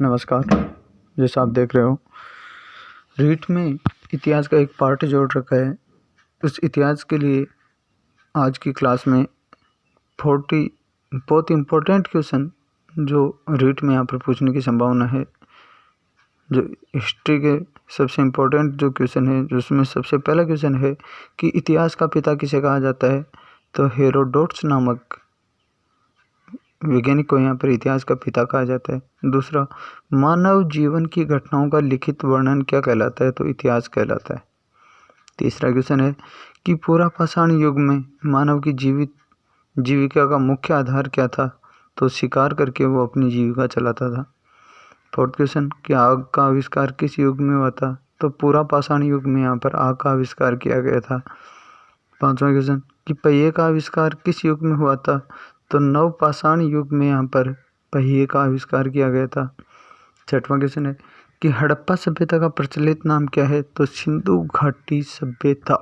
नमस्कार। जैसा आप देख रहे हो, रीट में इतिहास का एक पार्ट जोड़ रखा है। उस इतिहास के लिए आज की क्लास में 40 बहुत इम्पोर्टेंट क्वेश्चन जो रीट में यहाँ पर पूछने की संभावना है। जो हिस्ट्री के सबसे इम्पोर्टेंट जो क्वेश्चन है, जिसमें सबसे पहला क्वेश्चन है कि इतिहास का पिता किसे कहा जाता है, तो हेरोडोटस नामक वैज्ञानिक को यहाँ पर इतिहास का पिता कहा जाता है। दूसरा, मानव जीवन की घटनाओं का लिखित वर्णन क्या कहलाता है, तो इतिहास कहलाता है। तीसरा क्वेश्चन है कि पूरा पाषाण युग में मानव की जीविका का मुख्य आधार क्या था, तो शिकार करके वो अपनी जीविका चलाता था। फोर्थ क्वेश्चन कि आग का आविष्कार किस युग में हुआ था, तो पूरा पाषाण युग में यहाँ पर आग का आविष्कार किया गया था। पांचवा क्वेश्चन कि पहिए का आविष्कार किस युग में हुआ था, तो नवपाषाण युग में यहाँ पर पहिए का आविष्कार किया गया था। छठवां क्वेश्चन है कि हड़प्पा सभ्यता का प्रचलित नाम क्या है, तो सिंधु घाटी सभ्यता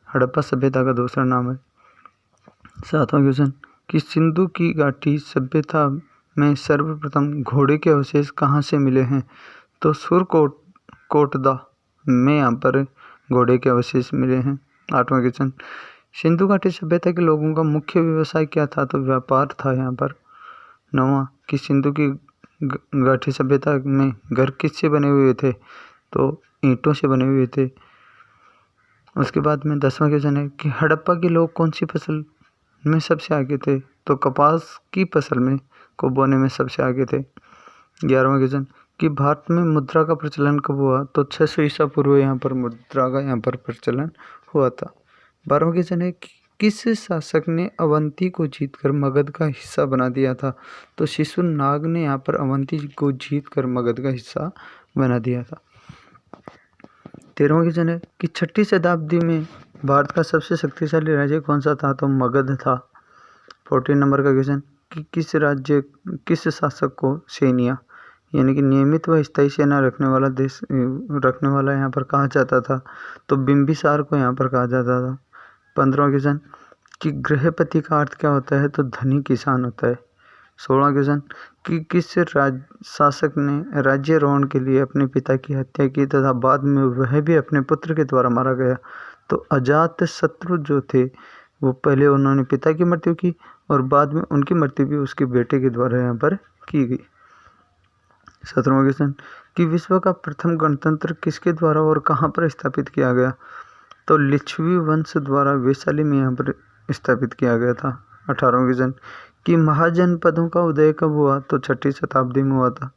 हड़प्पा सभ्यता का दूसरा नाम है। सातवां क्वेश्चन कि सिंधु की घाटी सभ्यता में सर्वप्रथम घोड़े के अवशेष कहाँ से मिले हैं, तो सुरकोटदा में यहाँ पर घोड़े के अवशेष मिले हैं। आठवां क्वेश्चन सिंधु घाटी सभ्यता के लोगों का मुख्य व्यवसाय क्या था, तो व्यापार था यहाँ पर। नौवां कि सिंधु की घाटी सभ्यता में घर किससे बने हुए थे, तो ईंटों से बने हुए थे। उसके बाद में 10वां क्वेश्चन है कि हड़प्पा के लोग कौन सी फसल में सबसे आगे थे, तो कपास की फसल में को बोने में सबसे आगे थे। 11वां क्वेश्चन कि भारत में मुद्रा का प्रचलन कब हुआ, तो 600 ईसा पूर्व यहाँ पर मुद्रा का यहाँ पर प्रचलन हुआ था। 12वां क्वेश्चन है कि किस शासक ने अवंती को जीतकर मगध का हिस्सा बना दिया था, तो शिशुनाग ने यहाँ पर अवंती को जीतकर मगध का हिस्सा बना दिया था। 13वां क्वेश्चन है कि 6ठी शताब्दी में भारत का सबसे शक्तिशाली राज्य कौन सा था, तो मगध था। 14 नंबर का क्वेश्चन कि किस शासक को सैनिया यानी कि नियमित व स्थायी सेना रखने वाला यहाँ पर कहा जाता था, तो बिंबिसार को यहाँ पर कहा जाता था। 15वां क्वेश्चन कि गृहपति का अर्थ क्या होता है, तो धनी किसान होता है। 16वां क्वेश्चन कि किस शासक ने राज्यारोहण के लिए अपने पिता की हत्या की तथा बाद में वह भी अपने पुत्र के द्वारा मारा गया, तो अजात शत्रु जो थे वो पहले उन्होंने पिता की मृत्यु की और बाद में उनकी मृत्यु भी उसके बेटे के द्वारा यहाँ पर की गई। 17वां क्वेश्चन कि विश्व का प्रथम गणतंत्र किसके द्वारा और कहाँ पर स्थापित किया गया, तो लिच्छवी वंश द्वारा वैशाली में यहाँ पर स्थापित किया गया था। 18वां क्वेश्चन कि महाजनपदों का उदय कब हुआ, तो 6ठी शताब्दी में हुआ था।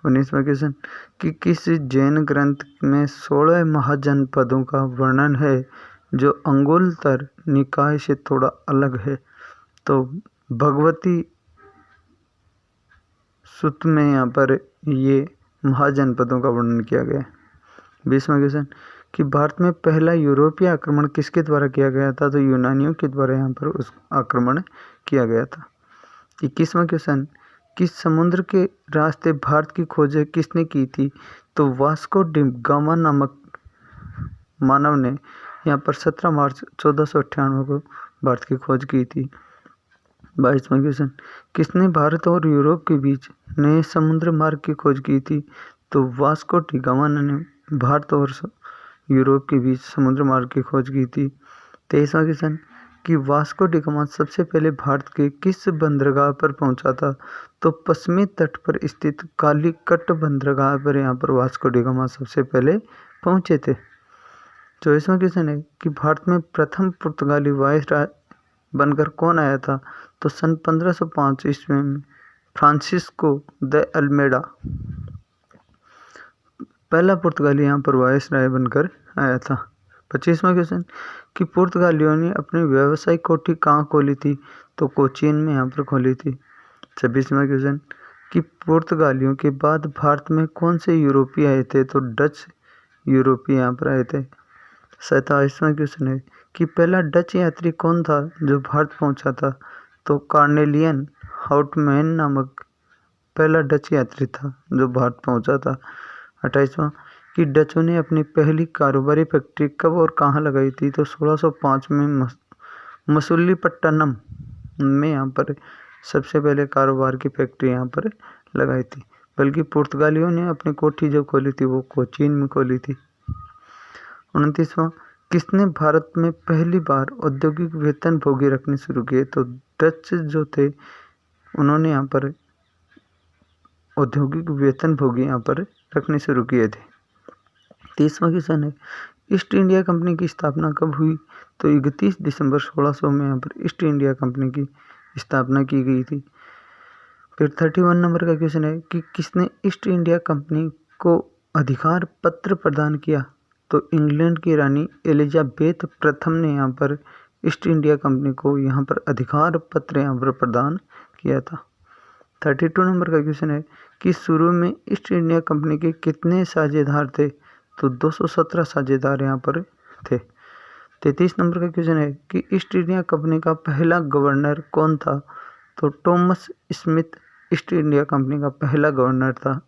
19वां क्वेश्चन कि किस जैन ग्रंथ में 16 महाजनपदों का वर्णन है जो अंगुलतर निकाय से थोड़ा अलग है, तो भगवती सूत्र में यहाँ पर ये महाजनपदों का वर्णन किया गया है। 20वां क्वेश्चन कि भारत में पहला यूरोपीय आक्रमण किसके द्वारा किया गया था, तो यूनानियों के द्वारा यहाँ पर उस आक्रमण किया गया था। 21वां क्वेश्चन कि समुद्र के रास्ते भारत की खोज किसने की थी, तो वास्को डी गामा नामक मानव ने यहाँ पर 17 मार्च 1498 को भारत की खोज की थी। 22वां क्वेश्चन किसने भारत और यूरोप के बीच नए समुद्र मार्ग की खोज की थी, तो वास्को डी गामा ने भारत और यूरोप के बीच समुद्र मार्ग की खोज की थी। 23वां क्वेश्चन कि वास्को डी गामा सबसे पहले भारत के किस बंदरगाह पर पहुंचा था, तो पश्चिमी तट पर स्थित कालीकट बंदरगाह पर यहाँ पर वास्को डी गामा सबसे पहले पहुंचे थे। 24वां क्वेश्चन है कि भारत में प्रथम पुर्तगाली वायसराय बनकर कौन आया था, तो सन 1505 ईस्वी में फ्रांसिस्को द अल्मेडा पहला पुर्तगाली यहाँ पर वायसराय बनकर आया था। 25वां क्वेश्चन कि पुर्तगालियों ने अपनी व्यावसायिक कोठी कहाँ खोली थी, तो कोचीन में यहाँ पर खोली थी। 26वां क्वेश्चन कि पुर्तगालियों के बाद भारत में कौन से यूरोपीय आए थे, तो डच यूरोपीय यहाँ पर आए थे। 27वां क्वेश्चन है कि पहला डच यात्री कौन था जो भारत पहुंचा था, तो कार्नेलियन हाउटमैन नामक पहला डच यात्री था जो भारत पहुंचा था। 28वां कि डचों ने अपनी पहली कारोबारी फैक्ट्री कब और कहाँ लगाई थी, तो 1605 में मसूलीपट्टनम में यहाँ पर सबसे पहले कारोबार की फैक्ट्री यहाँ पर लगाई थी। बल्कि पुर्तगालियों ने अपनी कोठी जो खोली थी वो कोचीन में खोली थी। 29वां, किसने भारत में पहली बार औद्योगिक वेतन भोगी रखने शुरू किए? तो डच जो थे उन्होंने यहाँ पर औद्योगिक वेतन भोगी यहाँ पर रखने शुरू किए थे। 30वां क्वेश्चन है, ईस्ट इंडिया कंपनी की स्थापना कब हुई? तो 31 दिसंबर 1600 में यहाँ पर ईस्ट इंडिया कंपनी की स्थापना की गई थी। फिर 31 नंबर का क्वेश्चन है कि किसने ईस्ट इंडिया कंपनी को अधिकार पत्र प्रदान किया? तो इंग्लैंड की रानी एलिजाबेथ प्रथम ने यहाँ पर ईस्ट इंडिया कंपनी को यहाँ पर अधिकार पत्र यहाँ पर प्रदान किया था। 32 नंबर का क्वेश्चन है कि शुरू में ईस्ट इंडिया कंपनी के कितने साझेदार थे? तो 217 साझेदार यहाँ पर थे। 33 नंबर का क्वेश्चन है कि ईस्ट इंडिया कंपनी का पहला गवर्नर कौन था? तो Thomas Smith east India company का पहला गवर्नर था।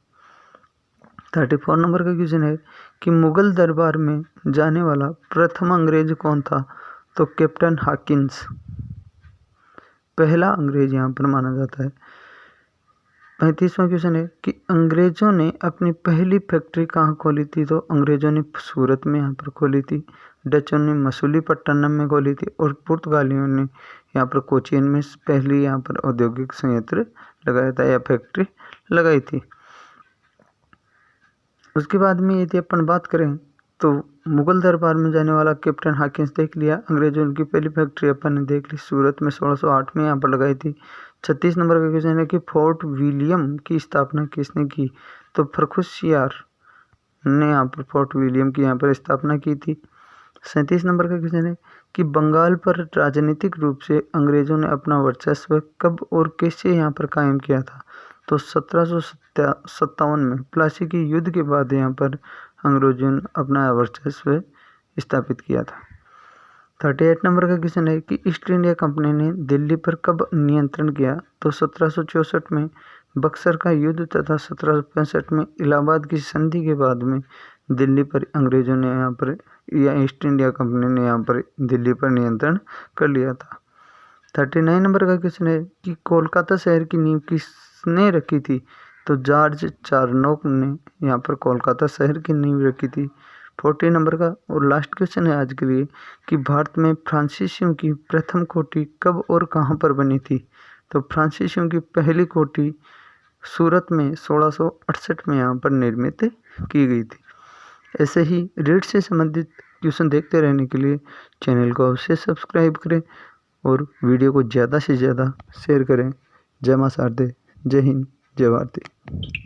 34 नंबर का क्वेश्चन है कि मुगल दरबार में जाने वाला प्रथम अंग्रेज कौन था? तो कैप्टन हॉकिंस पहला अंग्रेज यहाँ पर माना जाता है। 35वां क्वेश्चन है कि अंग्रेजों ने अपनी पहली फैक्ट्री कहाँ खोली थी? तो अंग्रेजों ने सूरत में यहाँ पर खोली थी, डचों ने मसूलीपट्टनम में खोली थी और पुर्तगालियों ने यहाँ पर कोचीन में पहली यहाँ पर औद्योगिक संयंत्र लगाया था या फैक्ट्री लगाई थी। उसके बाद में यदि अपन बात करें तो मुगल दरबार में जाने वाला कैप्टन हॉकिंस देख लिया, अंग्रेजों की पहली फैक्ट्री अपन ने देख ली, सूरत में 1608 में यहाँ पर लगाई थी। 36 नंबर का क्वेश्चन है कि फोर्ट विलियम की स्थापना किसने की? तो फर्रुखसियार ने यहाँ पर फोर्ट विलियम की यहाँ पर स्थापना की थी। 37 नंबर का क्वेश्चन है कि बंगाल पर राजनीतिक रूप से अंग्रेजों ने अपना वर्चस्व कब और कैसे यहाँ पर कायम किया था? तो 1757 में प्लासी के युद्ध के बाद यहाँ पर अंग्रेजों ने अपना वर्चस्व स्थापित किया था। 38 नंबर का क्वेश्चन है कि ईस्ट इंडिया कंपनी ने दिल्ली पर कब नियंत्रण किया? तो 1764 में बक्सर का युद्ध तथा 1765 में इलाहाबाद की संधि के बाद में दिल्ली पर अंग्रेजों ने यहाँ पर या ईस्ट इंडिया कंपनी ने यहाँ पर दिल्ली पर नियंत्रण कर लिया था। 39 नंबर का क्वेश्चन है कि कोलकाता शहर की नींव किसने रखी थी? तो जॉर्ज चार्नोक ने यहाँ पर कोलकाता शहर की नींव रखी थी। 40 नंबर का और लास्ट क्वेश्चन है आज के लिए कि भारत में फ्रांसीसियों की प्रथम कोठी कब और कहाँ पर बनी थी? तो फ्रांसीसियों की पहली कोठी सूरत में 1668 में यहाँ पर निर्मित की गई थी। ऐसे ही रेट से संबंधित क्वेश्चन देखते रहने के लिए चैनल को अवश्य सब्सक्राइब करें और वीडियो को ज़्यादा से ज़्यादा शेयर करें। जय मां शारदे, जय हिंद, जय भारती।